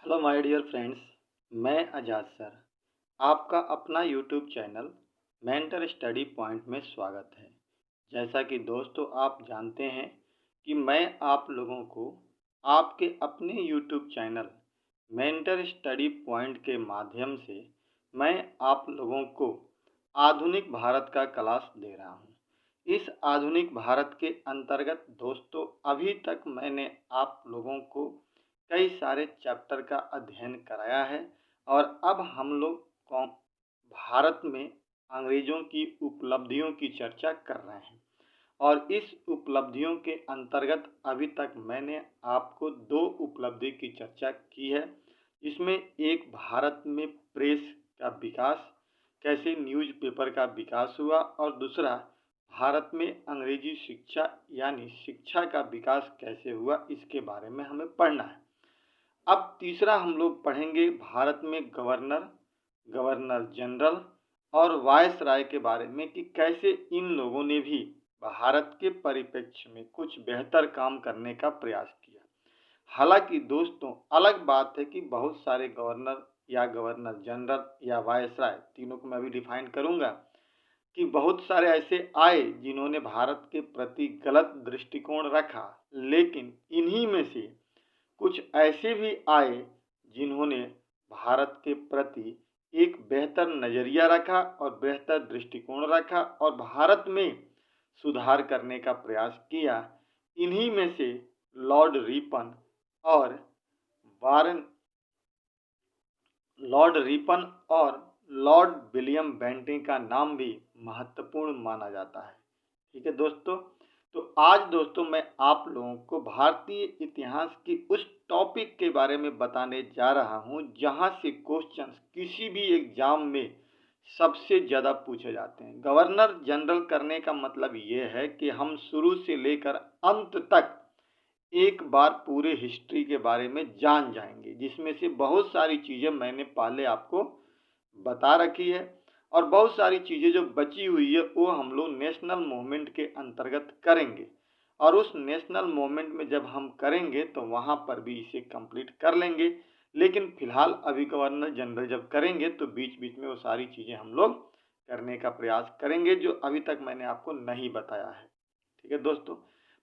Hello my dear friends. मैं आजाद sir आपका अपना YouTube channel mentor study point में स्वागत है। जैसा कि दोस्तों आप जानते हैं कि मैं आप लोगों को आपके अपने YouTube channel mentor study point के माध्यम से मैं आप लोगों को आधुनिक भारत का क्लास दे रहा हूँ। इस आधुनिक भारत के अंतर्गत दोस्तों अभी तक मैंने आप लोगों को कई सारे चैप्टर का अध्ययन कराया है और अब हम लोग भारत में अंग्रेजों की उपलब्धियों की चर्चा कर रहे हैं। और इस उपलब्धियों के अंतर्गत अभी तक मैंने आपको दो उपलब्धि की चर्चा की है। इसमें एक भारत में प्रेस का विकास, कैसे न्यूज़पेपर का विकास हुआ, और दूसरा भारत में अंग्रेजी शिक्षा यानी शिक्षा का विकास कैसे हुआ, इसके बारे में हमें पढ़ना है। अब तीसरा हम लोग पढ़ेंगे भारत में गवर्नर, गवर्नर जनरल और वायसराय के बारे में कि कैसे इन लोगों ने भी भारत के परिप्रेक्ष्य में कुछ बेहतर काम करने का प्रयास किया। हालांकि दोस्तों अलग बात है कि बहुत सारे गवर्नर या गवर्नर जनरल या वायसराय, तीनों को मैं अभी डिफाइन करूंगा, कि बहुत सारे ऐसे आए जिन्होंने भारत के प्रति गलत दृष्टिकोण रखा, लेकिन इन्हीं में से कुछ ऐसे भी आए जिन्होंने भारत के प्रति एक बेहतर नज़रिया रखा और बेहतर दृष्टिकोण रखा और भारत में सुधार करने का प्रयास किया। इन्हीं में से लॉर्ड रिपन और वारन लॉर्ड रिपन और लॉर्ड विलियम बेंटिंग का नाम भी महत्वपूर्ण माना जाता है। ठीक है दोस्तों, तो आज दोस्तों मैं आप लोगों को भारतीय इतिहास की उस टॉपिक के बारे में बताने जा रहा हूं जहां से क्वेश्चंस किसी भी एग्जाम में सबसे ज़्यादा पूछे जाते हैं। गवर्नर जनरल करने का मतलब ये है कि हम शुरू से लेकर अंत तक एक बार पूरे हिस्ट्री के बारे में जान जाएंगे, जिसमें से बहुत सारी चीज़ें मैंने पहले आपको बता रखी है और बहुत सारी चीज़ें जो बची हुई है वो हम लोग नेशनल मूवमेंट के अंतर्गत करेंगे। और उस नेशनल मूवमेंट में जब हम करेंगे तो वहाँ पर भी इसे कंप्लीट कर लेंगे। लेकिन फिलहाल अभी गवर्नर जनरल जब करेंगे तो बीच बीच में वो सारी चीज़ें हम लोग करने का प्रयास करेंगे जो अभी तक मैंने आपको नहीं बताया है। ठीक है दोस्तों,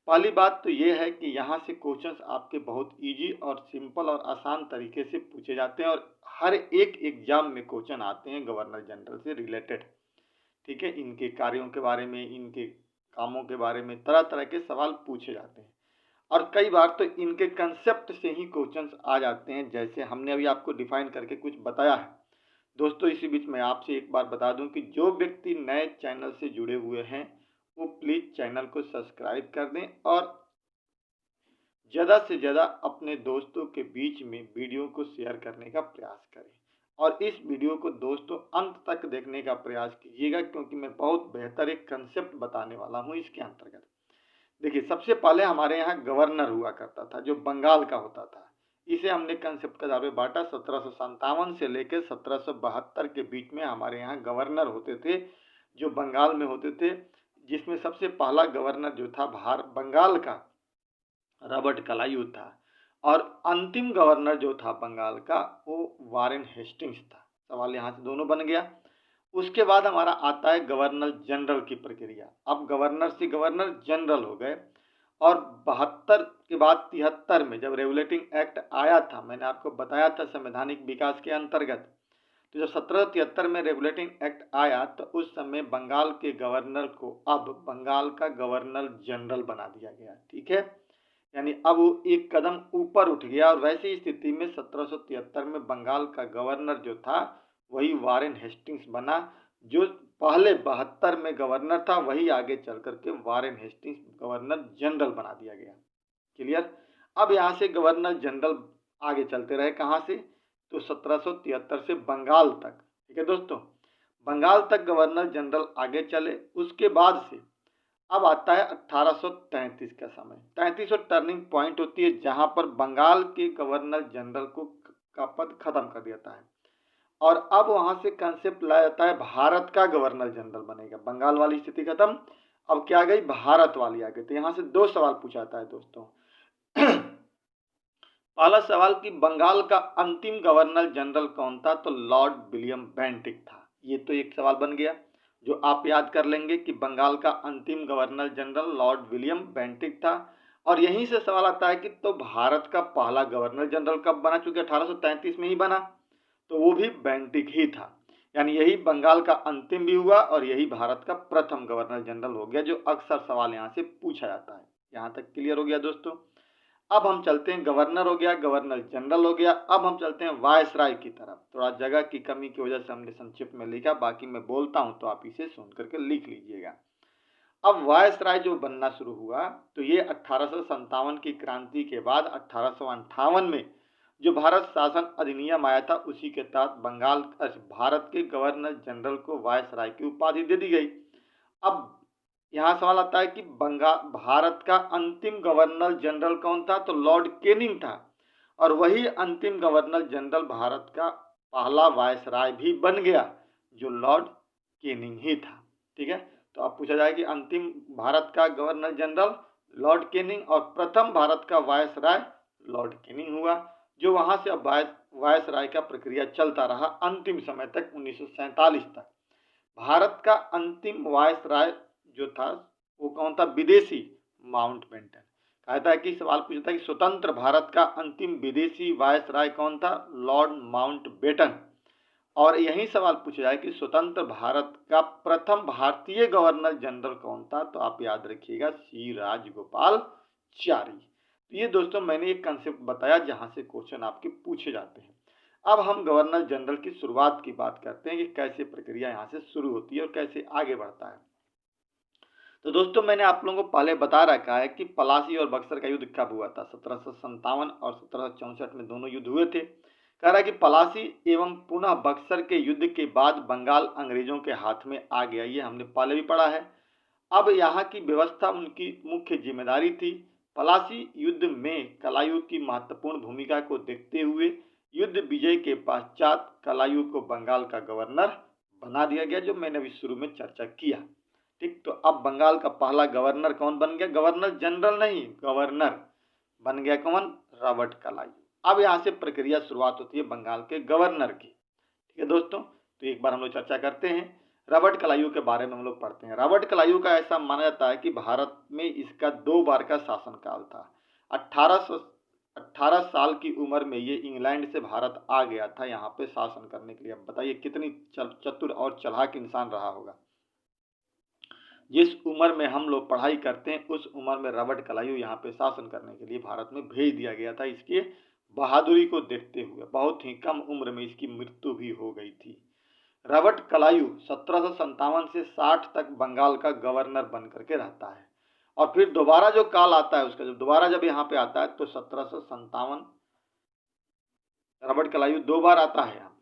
पहली बात तो ये है कि यहाँ से क्वेश्चंस आपके बहुत इजी और सिंपल और आसान तरीके से पूछे जाते हैं और हर एक एग्जाम में क्वेश्चन आते हैं गवर्नर जनरल से रिलेटेड। ठीक है, इनके कार्यों के बारे में, इनके कामों के बारे में तरह तरह के सवाल पूछे जाते हैं और कई बार तो इनके कंसेप्ट से ही क्वेश्चंस आ जाते हैं, जैसे हमने अभी आपको डिफाइन करके कुछ बताया है। दोस्तों इसी बीच मैं आपसे एक बार बता दूं कि जो व्यक्ति नए चैनल से जुड़े हुए हैं वो प्लीज़ चैनल को सब्सक्राइब कर दें और ज़्यादा से ज़्यादा अपने दोस्तों के बीच में वीडियो को शेयर करने का प्रयास करें और इस वीडियो को दोस्तों अंत तक देखने का प्रयास कीजिएगा, क्योंकि मैं बहुत बेहतर एक कंसेप्ट बताने वाला हूं इसके अंतर्गत। देखिए, सबसे पहले हमारे यहाँ गवर्नर हुआ करता था जो बंगाल का होता था। इसे हमने कंसेप्ट के आधार पर बांटा। 1757 से लेकर 1772 के बीच में हमारे यहाँ गवर्नर होते थे जो बंगाल में होते थे, जिसमें सबसे पहला गवर्नर जो था बंगाल का रॉबर्ट क्लाइव था और अंतिम गवर्नर जो था बंगाल का वो वारेन हेस्टिंग्स था। सवाल यहाँ से दोनों बन गया। उसके बाद हमारा आता है गवर्नर जनरल की प्रक्रिया। अब गवर्नर से गवर्नर जनरल हो गए और 72 के बाद 73 में जब रेगुलेटिंग एक्ट आया था, मैंने आपको बताया था संवैधानिक विकास के अंतर्गत, तो जब 1773 में रेगुलेटिंग एक्ट आया तो उस समय बंगाल के गवर्नर को अब बंगाल का गवर्नर जनरल बना दिया गया। ठीक है, यानी अब वो एक कदम ऊपर उठ गया और वैसी स्थिति में 1773 में बंगाल का गवर्नर जो था वही वारेन हेस्टिंग्स बना। जो पहले 72 में गवर्नर था वही आगे चल करके वारेन हेस्टिंग्स गवर्नर जनरल बना दिया गया। क्लियर। अब यहाँ से गवर्नर जनरल आगे चलते रहे कहाँ से, तो 1773 से बंगाल तक। ठीक है दोस्तों, बंगाल तक गवर्नर जनरल आगे चले। उसके बाद से अब आता है 1833 का समय। 33 टर्निंग पॉइंट होती है जहां पर बंगाल के गवर्नर जनरल को का पद खत्म कर देता है और अब वहां से कंसेप्ट लाया जाता है भारत का गवर्नर जनरल बनेगा। बंगाल वाली स्थिति खत्म, अब क्या गई, भारत वाली आ गई। तो यहाँ से दो सवाल पूछा जाता है दोस्तों। पहला सवाल कि बंगाल का अंतिम गवर्नर जनरल कौन था, तो लॉर्ड विलियम बेंटिक था। ये तो एक सवाल बन गया जो आप याद कर लेंगे कि बंगाल का अंतिम governor general Lord William Bentinck था। और यहीं से सवाल आता है कि तो भारत का पहला गवर्नर जनरल कब बना, चूंकि 1833 में ही बना, तो वो भी बेंटिक ही था। यानी यही बंगाल का अंतिम भी हुआ और यही भारत का प्रथम गवर्नर जनरल हो गया, जो अक्सर सवाल यहाँ से पूछा जाता है। यहाँ तक क्लियर हो गया दोस्तों। अब हम चलते हैं, गवर्नर हो गया, गवर्नर जनरल हो गया, अब हम चलते हैं वायसराय की तरफ। थोड़ा जगह की कमी की वजह से हमने संक्षिप्त में लिखा, बाकी मैं बोलता हूं तो आप इसे सुन करके लिख लीजिएगा। अब वायसराय जो बनना शुरू हुआ, तो ये 1857 की क्रांति के बाद 1858 में जो भारत शासन अधिनियम आया था, उसी के तहत बंगाल भारत के गवर्नर जनरल को वायसराय की उपाधि दे दी गई। अब यहाँ सवाल आता है कि भारत का अंतिम गवर्नर जनरल कौन था, तो लॉर्ड केनिंग था। और वही अंतिम गवर्नर जनरल भारत का पहला वायसराय भी बन गया, जो लॉर्ड केनिंग ही था। ठीक है, तो अब पूछा जाए कि अंतिम भारत का गवर्नर जनरल लॉर्ड केनिंग और प्रथम भारत का वायसराय लॉर्ड केनिंग हुआ, जो वहां से अब वायसराय का प्रक्रिया चलता रहा अंतिम समय तक, 1947 तक। भारत का अंतिम वायसराय जो था वो कौन था, विदेशी माउंटबेटन। कहता है कि सवाल पूछता है कि स्वतंत्र भारत का अंतिम विदेशी वायसराय कौन था, लॉर्ड माउंटबेटन। और यही सवाल पूछा जाए कि स्वतंत्र भारत का प्रथम भारतीय गवर्नर जनरल कौन था, तो आप याद रखिएगा सी राजगोपालचारी। तो ये दोस्तों मैंने एक कंसेप्ट बताया जहां से क्वेश्चन आपके पूछे जाते हैं। अब हम गवर्नर जनरल की शुरुआत की बात करते हैं कि कैसे प्रक्रिया यहाँ से शुरू होती है और कैसे आगे बढ़ता है। तो दोस्तों मैंने आप लोगों को पहले बता रखा है कि पलासी और बक्सर का युद्ध कब हुआ था। 1757 और 1764 में दोनों युद्ध हुए थे। कह रहा है कि पलासी एवं पुनः बक्सर के युद्ध के बाद बंगाल अंग्रेजों के हाथ में आ गया, ये हमने पहले भी पढ़ा है। अब यहाँ की व्यवस्था उनकी मुख्य जिम्मेदारी थी। पलासी युद्ध में कलायू की महत्वपूर्ण भूमिका को देखते हुए युद्ध विजय के पश्चात कलायू को बंगाल का गवर्नर बना दिया गया, जो मैंने अभी शुरू में चर्चा किया। ठीक, तो अब बंगाल का पहला गवर्नर कौन बन गया, गवर्नर जनरल नहीं, गवर्नर बन गया कौन, रॉबर्ट कलायू। अब यहाँ से प्रक्रिया शुरुआत होती है बंगाल के गवर्नर की। ठीक है दोस्तों, तो एक बार हम लोग चर्चा करते हैं रॉबर्ट कलायू के बारे में। हम लोग पढ़ते हैं रॉबर्ट कलायू का ऐसा माना जाता है कि भारत में इसका 2 बार का शासनकाल था। 18 साल की उम्र में ये इंग्लैंड से भारत आ गया था यहाँ पे शासन करने के लिए। अब बताइए कितनी चतुर और चालाक इंसान रहा होगा। जिस उम्र में हम लोग पढ़ाई करते हैं उस उम्र में रॉबर्ट कलायू यहाँ पे शासन करने के लिए भारत में भेज दिया गया था। इसकी बहादुरी को देखते हुए बहुत ही कम उम्र में इसकी मृत्यु भी हो गई थी। रॉबर्ट कलायू 1757 से 60 तक बंगाल का गवर्नर बन करके रहता है। और फिर दोबारा जो काल आता है उसका, जब यहाँ पे आता है तो 1757 रॉबर्ट कलायू 2 बार आता है यहाँ।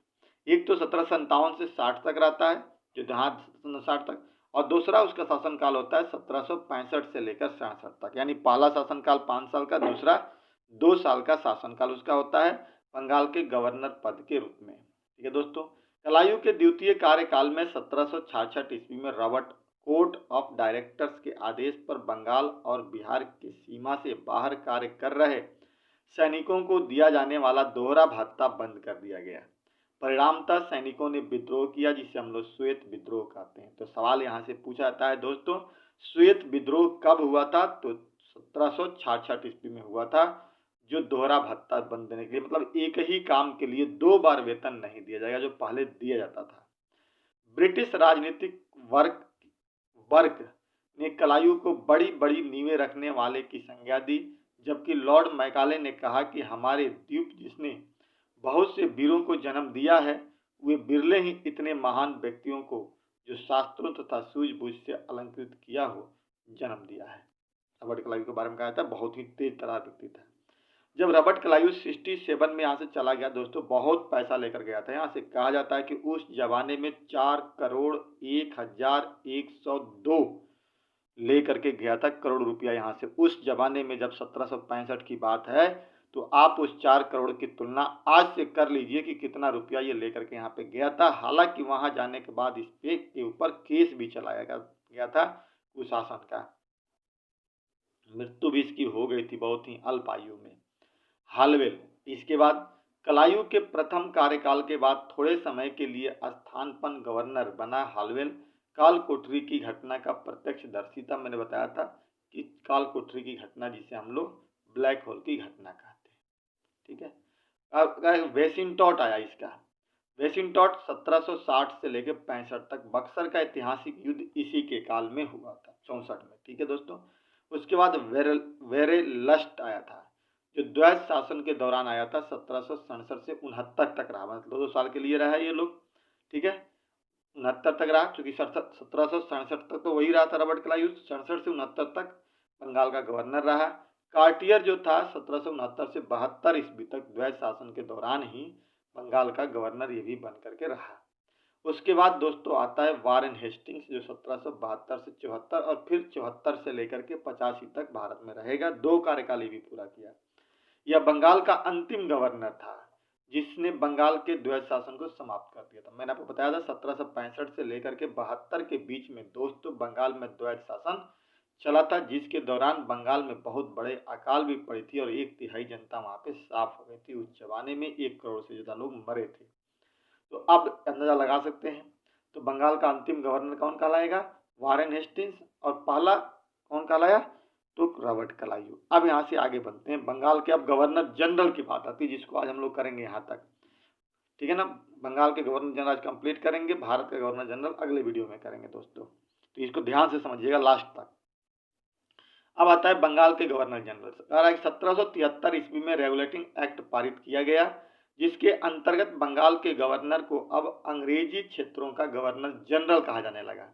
एक तो 1757 से 60 तक रहता है, जो जहाँ 60 तक, और दूसरा उसका शासनकाल होता है 1765 से लेकर 67 तक। यानी पहला शासनकाल 5 साल का, दूसरा 2 साल का शासनकाल उसका होता है बंगाल के गवर्नर पद के रूप में। ठीक है दोस्तों, कलायू के द्वितीय कार्यकाल में 1766 ईस्वी में रॉबर्ट कोर्ट ऑफ डायरेक्टर्स के आदेश पर बंगाल और बिहार की सीमा से बाहर कार्य कर रहे सैनिकों को दिया जाने वाला दोहरा भत्ता बंद कर दिया गया। परिणामतः सैनिकों ने विद्रोह किया, जिसे हम लोग श्वेत विद्रोह कहते हैं। तो सवाल यहाँ से पूछा जाता है दोस्तों, श्वेत विद्रोह कब हुआ था, तो 1766 ईस्वी में हुआ था, जो दोहरा भत्ता बंद देने के लिए, मतलब एक ही काम के लिए 2 बार वेतन नहीं दिया जाएगा जो पहले दिया जाता था। ब्रिटिश राजनीतिक वर्ग ने कलायू को बड़ी बड़ी नींवें रखने वाले की संज्ञा दी, जबकि लॉर्ड मैकाले ने कहा कि हमारे द्वीप जिसने बहुत से वीरों को जन्म दिया है, वे बिरले ही इतने महान व्यक्तियों को जो शास्त्रों तथा सूझबूझ से अलंकृत किया हो जन्म दिया है। रॉबर्ट कलायू के बारे में कहा था बहुत ही तेज तरार व्यक्ति था। जब रॉबर्ट कलायू 67 में यहाँ से चला गया दोस्तों, बहुत पैसा लेकर गया था। यहाँ से कहा जाता है कि उस जमाने में 4,01,102 लेकर के गया था करोड़ रुपया यहाँ से। उस जमाने में जब 1765 की बात है, तो आप उस 4 करोड़ की तुलना आज से कर लीजिए कि कितना रुपया ये लेकर के यहाँ पे गया था। हालांकि वहां जाने के बाद इस पे के ऊपर केस भी चलाया गया था कुशासन का। मृत्यु भी इसकी हो गई थी बहुत ही अल्प आयु में। हालवेल। इसके बाद कलायू के प्रथम कार्यकाल के बाद थोड़े समय के लिए स्थानापन्न गवर्नर बना हालवेल। काल कोठरी की घटना का प्रत्यक्षदर्शी था, मैंने बताया था कि काल कोठरी की घटना जिसे हम लोग ब्लैक होल की घटना कहते हैं। ठीक है, अब वेसिंटॉट आया इसका। वेसिंटॉट 1760 से लेकर 65 तक बक्सर का ऐतिहासिक युद्ध इसी के काल में हुआ था, 64 में। ठीक है दोस्तों, उसके बाद वेरेलस्ट आया था जो द्वैत शासन के दौरान आया था, 1767 से 69 तक रहा, मतलब 2 साल के लिए रहा ये लोग। ठीक है, 69 तक रहा, क्योंकि 1767 तक तो वही रहा था रॉबर्ट क्लाइव, 67 से 69 तक बंगाल का गवर्नर रहा। कार्टियर जो था 1769 से 72 ईस्वी तक द्वैत शासन के दौरान ही बंगाल का गवर्नर ये भी बन करके रहा। उसके बाद दोस्तों आता है वारेन हेस्टिंग्स जो 1772 से 74 और फिर 74 से लेकर के 85 तक भारत में रहेगा, 2 कार्यकाल भी पूरा किया। यह बंगाल का अंतिम गवर्नर था जिसने बंगाल के द्वैत शासन को समाप्त कर दिया था। मैंने आपको बताया था 1765 से लेकर के 72 के बीच में दोस्तों बंगाल में द्वैत शासन चला था, जिसके दौरान बंगाल में बहुत बड़े अकाल भी पड़ी थी और 1/3 जनता वहां पे साफ हो गई थी। उस जमाने में 1 करोड़ से ज्यादा लोग मरे थे। तो अब अंदाजा लगा सकते हैं, तो बंगाल का अंतिम गवर्नर कौन कहलाएगा? Warren Hastings. और पहला कौन कहलाया? तो रॉबर्ट क्लाइव। अब यहाँ से आगे बढ़ते हैं, बंगाल के अब गवर्नर जनरल की बात आती है, जिसको आज हम लोग करेंगे यहाँ तक। ठीक है ना, बंगाल के गवर्नर जनरल आज कंप्लीट करेंगे, भारत के गवर्नर जनरल अगले वीडियो में करेंगे दोस्तों, तो इसको ध्यान से समझिएगा लास्ट तक। अब आता है बंगाल के गवर्नर जनरल। 1773 ईस्वी में रेगुलेटिंग एक्ट पारित किया गया, जिसके अंतर्गत बंगाल के गवर्नर को अब अंग्रेजी क्षेत्रों का गवर्नर जनरल कहा जाने लगा।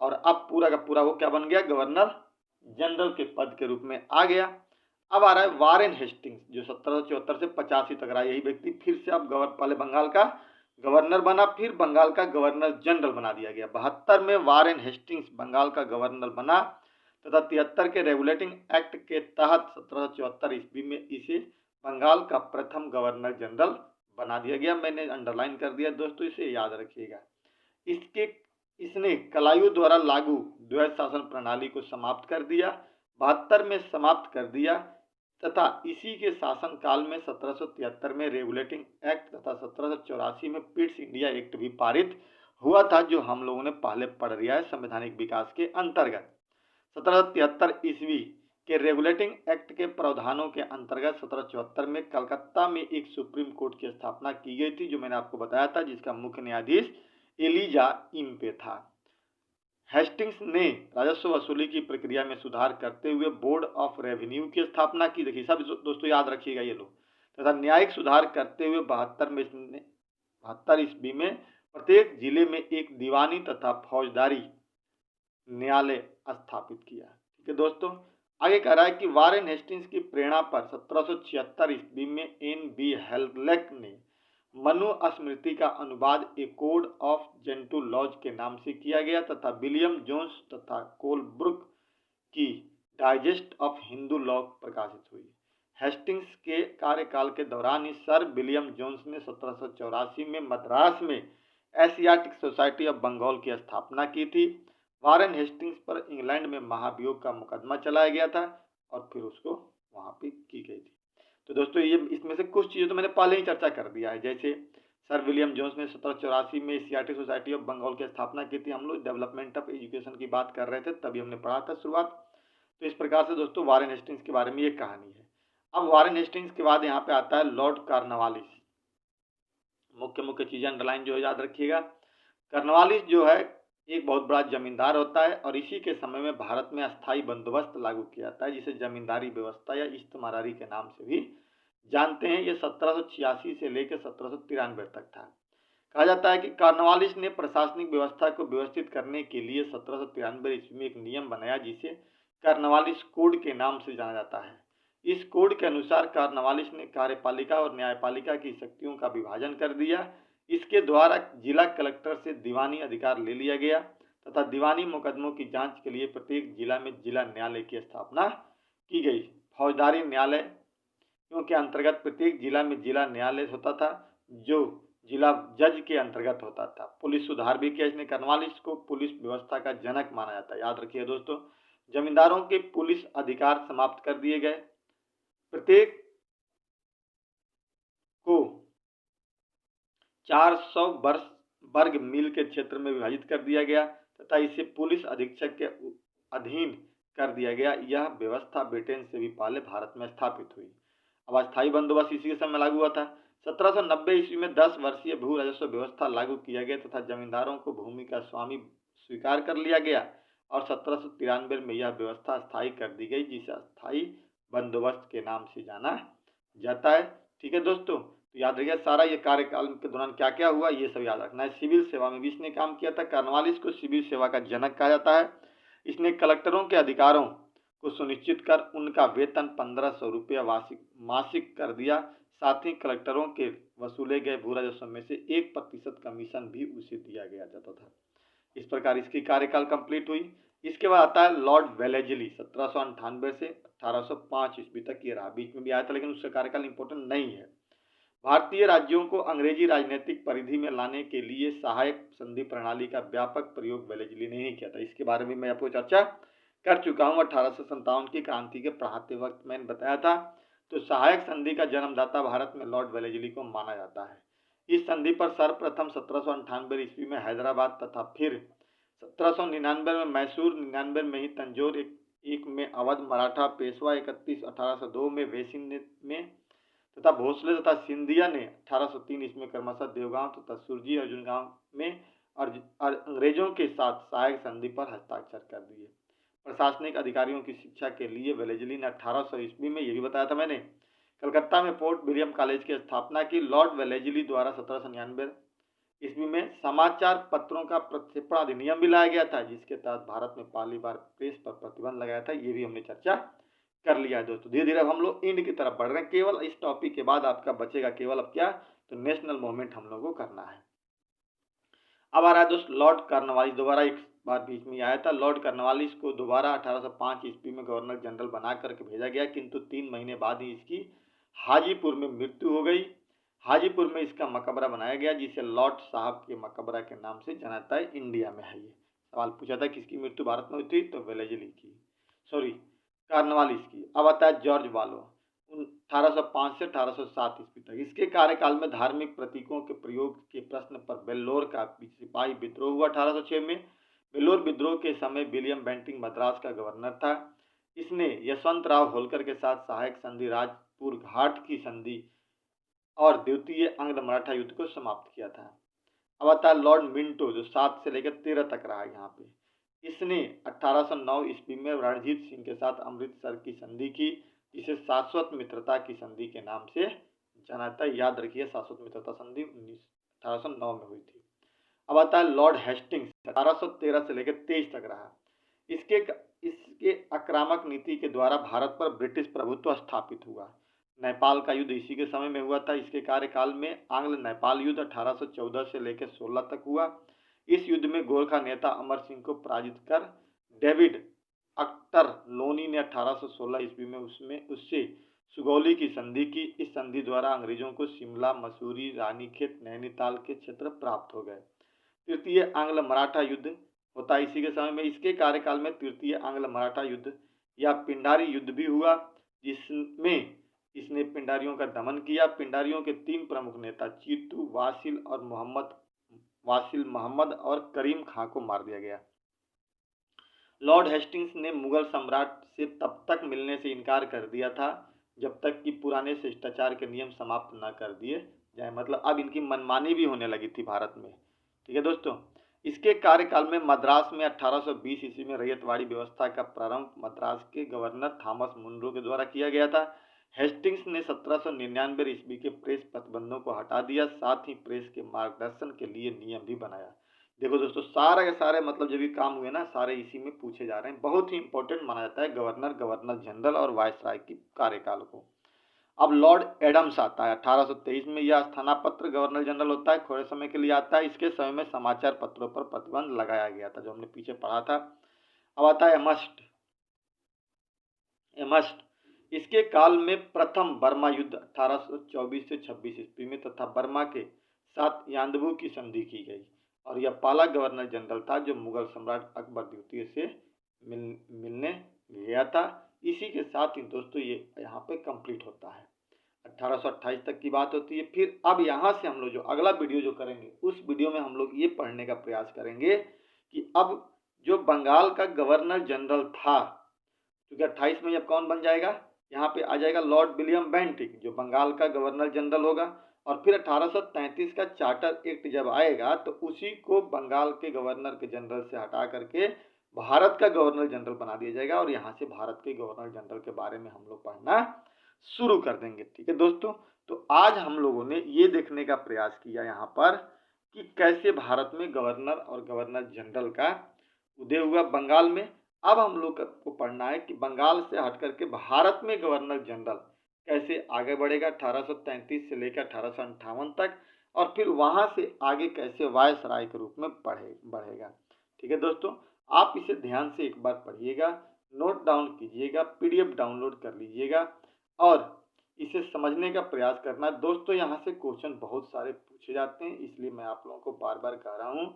और अब पूरा का पूरा वो क्या बन गया? गवर्नर जनरल के पद के रूप में आ गया। अब आ रहा है वारेन हेस्टिंग्स जो 1774 से 85 तक रहा। यही व्यक्ति फिर से अब पहले बंगाल का गवर्नर बना, फिर बंगाल का गवर्नर जनरल बना दिया गया। 72 में वारेन हेस्टिंग्स बंगाल का गवर्नर बना तथा 73 के रेगुलेटिंग एक्ट के तहत 1774 ईस्वी में इसे बंगाल का प्रथम गवर्नर जनरल बना दिया गया। मैंने अंडरलाइन कर दिया दोस्तों, इसे याद रखिएगा। इसने कलायू द्वारा लागू द्वैत शासन प्रणाली को समाप्त कर दिया, 72 में समाप्त कर दिया तथा इसी के शासन काल में 1773 में रेगुलेटिंग एक्ट तथा 1784 में पिट्स इंडिया एक्ट भी पारित हुआ था, जो हम लोगों ने पहले पढ़ लिया है संवैधानिक विकास के अंतर्गत। 1773 ईस्वी के रेगुलेटिंग एक्ट के प्रावधानों के अंतर्गत 1774 में कलकत्ता में एक सुप्रीम कोर्ट की स्थापना की गई थी, जो मैंने आपको बताया था, जिसका मुख्य न्यायाधीश एलिजा इम्पे था। हेस्टिंग्स ने राजस्व वसूली की प्रक्रिया में सुधार करते हुए बोर्ड ऑफ रेवेन्यू की स्थापना की। देखिए सब दोस्तों याद रखिएगा ये लोग। तथा न्यायिक सुधार करते हुए 72 ईस्वी में प्रत्येक जिले में एक दीवानी तथा फौजदारी न्यायालय स्थापित किया। ठीक है दोस्तों, आगे कह रहा है कि वारेन हेस्टिंग्स की प्रेरणा पर 1776 ईस्वी में N.B. हेल्लेक ने मनुस्मृति का अनुवाद ए कोड ऑफ जेंटू लॉज के नाम से किया गया तथा विलियम जोन्स तथा कोलब्रुक की डाइजेस्ट ऑफ हिंदू लॉ प्रकाशित हुई। हेस्टिंग्स के कार्यकाल के दौरान ही सर विलियम जोन्स ने 1784 में मद्रास में एशियाटिक सोसाइटी ऑफ बंगाल की स्थापना की थी। वारेन हेस्टिंग्स पर इंग्लैंड में महाभियोग का मुकदमा चलाया गया था और फिर उसको वहां पे की गई थी। तो दोस्तों ये इसमें से कुछ चीज़ें तो मैंने पहले ही चर्चा कर दिया है, जैसे सर विलियम जोन्स ने 1784 में एशियाटिक सोसाइटी ऑफ बंगाल की स्थापना की थी। हम लोग डेवलपमेंट ऑफ एजुकेशन की बात कर रहे थे, तभी हमने पढ़ा था शुरुआत। तो इस प्रकार से दोस्तों वारेन हेस्टिंग्स के बारे में ये कहानी है। अब वारेन हेस्टिंग्स के बाद यहाँ पे आता है लॉर्ड कॉर्नवालिस। मुख्य चीजें अंडरलाइन जो है याद रखिएगा। कॉर्नवालिस जो है एक बहुत बड़ा जमींदार होता है और इसी के समय में भारत में अस्थाई बंदोबस्त लागू किया जाता है, जिसे जमींदारी व्यवस्था या इस्तेमारी के नाम से भी जानते हैं। ये 1786 से लेकर 1793 तक था। कहा जाता है कि कॉर्नवालिस ने प्रशासनिक व्यवस्था को व्यवस्थित करने के लिए 1793 ईस्वी में एक नियम बनाया, जिसे कॉर्नवालिस कोड के नाम से जाना जाता है। इस कोड के अनुसार कॉर्नवालिस ने कार्यपालिका और न्यायपालिका की शक्तियों का विभाजन कर दिया। इसके द्वारा जिला कलेक्टर से दीवानी अधिकार ले लिया गया तथा दीवानी मुकदमों की जांच के लिए प्रत्येक जिला में जिला न्यायालय की स्थापना की गई। फौजदारी न्यायालय के अंतर्गत प्रत्येक जिला में जिला न्यायालय होता था, जो जिला जज के अंतर्गत होता था। पुलिस सुधार भी किया इसने। कॉर्नवालिस को पुलिस व्यवस्था का जनक माना जाता है, याद रखिए दोस्तों। जमींदारों के पुलिस अधिकार समाप्त कर दिए गए। प्रत्येक 400 वर्ग मील के क्षेत्र में विभाजित कर दिया गया तथा इसे पुलिस अधीक्षक के अधीन कर दिया गया। यह व्यवस्था ब्रिटेन से भी पहले भारत में स्थापित हुई। अब अस्थायी बंदोबस्त इसी के समय लागू हुआ था। 1790 ईस्वी में 10 वर्षीय भू राजस्व व्यवस्था लागू किया गया तथा जमींदारों को भूमि का स्वामी स्वीकार कर लिया गया और 1793 में यह व्यवस्था स्थायी कर दी गई, जिसे अस्थायी बंदोबस्त के नाम से जाना जाता है। ठीक है दोस्तों, तो याद रखिए सारा ये कार्यकाल के दौरान क्या क्या हुआ ये सब याद रखना है। सिविल सेवा में भी इसने काम किया था। कॉर्नवालिस को सिविल सेवा का जनक कहा जाता है। इसने कलेक्टरों के अधिकारों को सुनिश्चित कर उनका वेतन 1500 रुपया मासिक कर दिया। साथ ही कलेक्टरों के वसूले गए भू राजस्व में से 1% कमीशन भी उसे दिया गया जाता था। इस प्रकार इसकी कार्यकाल कंप्लीट हुई। इसके बाद आता है लॉर्ड वेलेजली 1798 से 1805 ईस्वी तक ये रहा। बीच में भी आया था लेकिन उसका कार्यकाल इंपॉर्टेंट नहीं है। भारतीय राज्यों को अंग्रेजी राजनीतिक परिधि में लाने के लिए सहायक संधि प्रणाली का व्यापक प्रयोग वेलेजली ने ही किया था। इसके बारे में मैं आपको चर्चा कर चुका हूँ। 1857 की क्रांति के पढ़ाते वक्त मैंने बताया था। तो सहायक संधि का जन्मदाता भारत में लॉर्ड वेलेजली को माना जाता है। इस संधि पर सर्वप्रथम 1798 ईस्वी में हैदराबाद तथा फिर 1799 में मैसूर, 99 में ही तंजौर, एक में अवध मराठा पेशवा, 31 1802 में वेसिन में तथा भोसले तथा सिंधिया ने 1803 ईस्वी में क्रमशः देवगांव तथा सुरजी अर्जुन गांव में और अंग्रेजों के साथ सहायक संधि पर हस्ताक्षर कर दिए। प्रशासनिक अधिकारियों की शिक्षा के लिए वेलेजली ने 1800 ईस्वी में, ये भी बताया था मैंने, कलकत्ता में फोर्ट विलियम कॉलेज की स्थापना की। लॉर्ड वेलेजली द्वारा 1799 ईस्वी में समाचार पत्रों का प्रक्षेपण अधिनियम भी लाया गया था, जिसके तहत भारत में पहली बार प्रेस पर प्रतिबंध लगाया था। ये भी हमने चर्चा कर लिया है दोस्तों। धीरे धीरे अब हम लोग इंड की तरफ बढ़ रहे हैं। केवल इस टॉपिक के बाद आपका बचेगा केवल अब क्या, तो नेशनल मूवमेंट हम लोगों को करना है। अब आ रहा है दोस्त लॉर्ड कॉर्नवालिस, दोबारा एक बार बीच में आया था। लॉर्ड कॉर्नवालिस को दोबारा 1805 ईस्वी में गवर्नर जनरल बना करके भेजा गया, किंतु 3 महीने बाद ही इसकी हाजीपुर में मृत्यु हो गई। हाजीपुर में इसका मकबरा बनाया गया, जिसे लॉर्ड साहब के मकबरा के नाम से जाना जाता है। इंडिया में है ये। सवाल पूछा था किसकी मृत्यु भारत में हुई थी, तो वेलेजली की, सॉरी कॉर्नवालिस की। अब आता है जॉर्ज वालो 1805 से 1807 ईस्वी तक। इसके कार्यकाल में धार्मिक प्रतीकों के प्रयोग के प्रश्न पर वेल्लोर का सिपाही विद्रोह हुआ 1806 में। वेल्लोर विद्रोह के समय विलियम बेंटिंग मद्रास का गवर्नर था। इसने यशवंत राव होलकर के साथ सहायक संधि, राजपुर घाट की संधि और द्वितीय आंग्ल मराठा युद्ध को समाप्त किया था। अब आता है लॉर्ड मिंटो, जो 7 से लेकर 13 तक रहा यहाँ पे। इसने 1809 ईस्वी में रणजीत सिंह के साथ अमृतसर की संधि की, जिसे शाश्वत मित्रता की संधि के नाम से जाना जाता है। याद रखिए शाश्वत मित्रता संधि 1809 में हुई थी। अब आता है लॉर्ड हेस्टिंग्स, 1813 से लेकर 23 तक रहा। इसके आक्रामक नीति के द्वारा भारत पर ब्रिटिश प्रभुत्व स्थापित हुआ। नेपाल का युद्ध इसी के समय में हुआ था। इसके कार्यकाल में आंग्ल नेपाल युद्ध 1814 से लेकर 16 तक हुआ। इस युद्ध में गोरखा नेता अमर सिंह को पराजित कर डेविड अख्तर लोनी ने 1816 ईस्वी में उससे सुगौली की संधि की। इस संधि द्वारा अंग्रेजों को शिमला, मसूरी, रानीखेत, नैनीताल के क्षेत्र प्राप्त हो गए। तृतीय आंग्ल मराठा युद्ध होता है इसी के समय में। इसके कार्यकाल में तृतीय आंग्ल मराठा युद्ध या पिंडारी युद्ध भी हुआ, जिसमें इसने पिंडारियों का दमन किया। पिंडारियों के 3 प्रमुख नेता चीतू, वासिल मोहम्मद और करीम खां को मार दिया गया। लॉर्ड हेस्टिंग्स ने मुगल सम्राट से तब तक मिलने से इनकार कर दिया था जब तक कि पुराने शिष्टाचार के नियम समाप्त न कर दिए जाए। मतलब अब इनकी मनमानी भी होने लगी थी भारत में। ठीक है दोस्तों, इसके कार्यकाल में मद्रास में 1820 ईस्वी में रैयतवाड़ी व्यवस्था का प्रारंभ मद्रास के गवर्नर थॉमस मुनरो के द्वारा किया गया था। हेस्टिंग्स ने 1799 ईस्वी के प्रेस प्रतिबंधों को हटा दिया, साथ ही प्रेस के मार्गदर्शन के लिए नियम भी बनाया। देखो दोस्तों, सारे के सारे मतलब जो भी काम हुए ना, सारे इसी में पूछे जा रहे हैं। बहुत ही इंपॉर्टेंट माना जाता है गवर्नर जनरल और वायसराय की कार्यकाल को। अब लॉर्ड एडम्स आता है 1823 में। यह स्थानापन्न गवर्नर जनरल होता है, थोड़े समय के लिए आता है। इसके समय में समाचार पत्रों पर प्रतिबंध लगाया गया था, जो हमने पीछे पढ़ा था। अब आता है एमस्ट। इसके काल में प्रथम बर्मा युद्ध 1824 से 26 ईस्वी में तथा बर्मा के साथ यादवों की संधि की गई और यह पहला गवर्नर जनरल था जो मुगल सम्राट अकबर द्वितीय से मिलने गया था। इसी के साथ ही दोस्तों ये यहाँ पे कंप्लीट होता है। 1828 तक की बात होती है। फिर अब यहाँ से हम लोग जो अगला वीडियो जो करेंगे, उस वीडियो में हम लोग ये पढ़ने का प्रयास करेंगे कि अब जो बंगाल का गवर्नर जनरल था, क्योंकि 28 में अब कौन बन जाएगा, यहाँ पे आ जाएगा लॉर्ड विलियम बेंटिक, जो बंगाल का गवर्नर जनरल होगा। और फिर 1833 का चार्टर एक्ट जब आएगा तो उसी को बंगाल के गवर्नर के जनरल से हटा करके भारत का गवर्नर जनरल बना दिया जाएगा, और यहाँ से भारत के गवर्नर जनरल के बारे में हम लोग पढ़ना शुरू कर देंगे। ठीक है दोस्तों, तो आज हम लोगों ने ये देखने का प्रयास किया यहाँ पर कि कैसे भारत में गवर्नर और गवर्नर जनरल का उदय हुआ बंगाल में। अब हम लोग को पढ़ना है कि बंगाल से हट करके भारत में गवर्नर जनरल कैसे आगे बढ़ेगा 1833 से लेकर 1858 तक, और फिर वहां से आगे कैसे वायसराय के रूप में बढ़ेगा। ठीक है दोस्तों, आप इसे ध्यान से एक बार पढ़िएगा, नोट डाउन कीजिएगा, पीडीएफ डाउनलोड कर लीजिएगा और इसे समझने का प्रयास करना। दोस्तों यहाँ से क्वेश्चन बहुत सारे पूछे जाते हैं, इसलिए मैं आप लोगों को बार बार कह रहा हूँ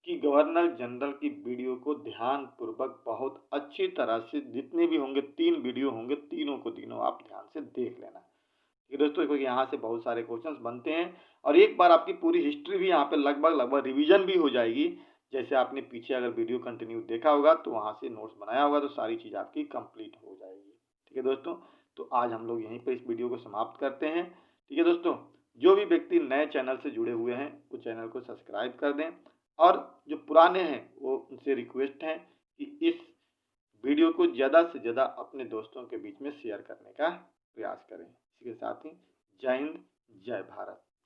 कि गवर्नर जनरल की वीडियो को ध्यान पूर्वक बहुत अच्छी तरह से, जितने भी होंगे 3 वीडियो होंगे, तीनों को तीनों आप ध्यान से देख लेना। ठीक है दोस्तों, क्योंकि यहाँ से बहुत सारे क्वेश्चंस बनते हैं और एक बार आपकी पूरी हिस्ट्री भी यहाँ पे लगभग रिवीजन भी हो जाएगी। जैसे आपने पीछे अगर वीडियो कंटिन्यू देखा होगा तो वहाँ से नोट्स बनाया होगा तो सारी चीज़ आपकी कंप्लीट हो जाएगी। ठीक है दोस्तों, तो आज हम लोग यहीं पर इस वीडियो को समाप्त करते हैं। ठीक है दोस्तों, जो भी व्यक्ति नए चैनल से जुड़े हुए हैं वो चैनल को सब्सक्राइब कर दें, और जो पुराने हैं वो उनसे रिक्वेस्ट है कि इस वीडियो को ज़्यादा से ज़्यादा अपने दोस्तों के बीच में शेयर करने का प्रयास करें। इसी के साथ ही जय हिंद, जय भारत।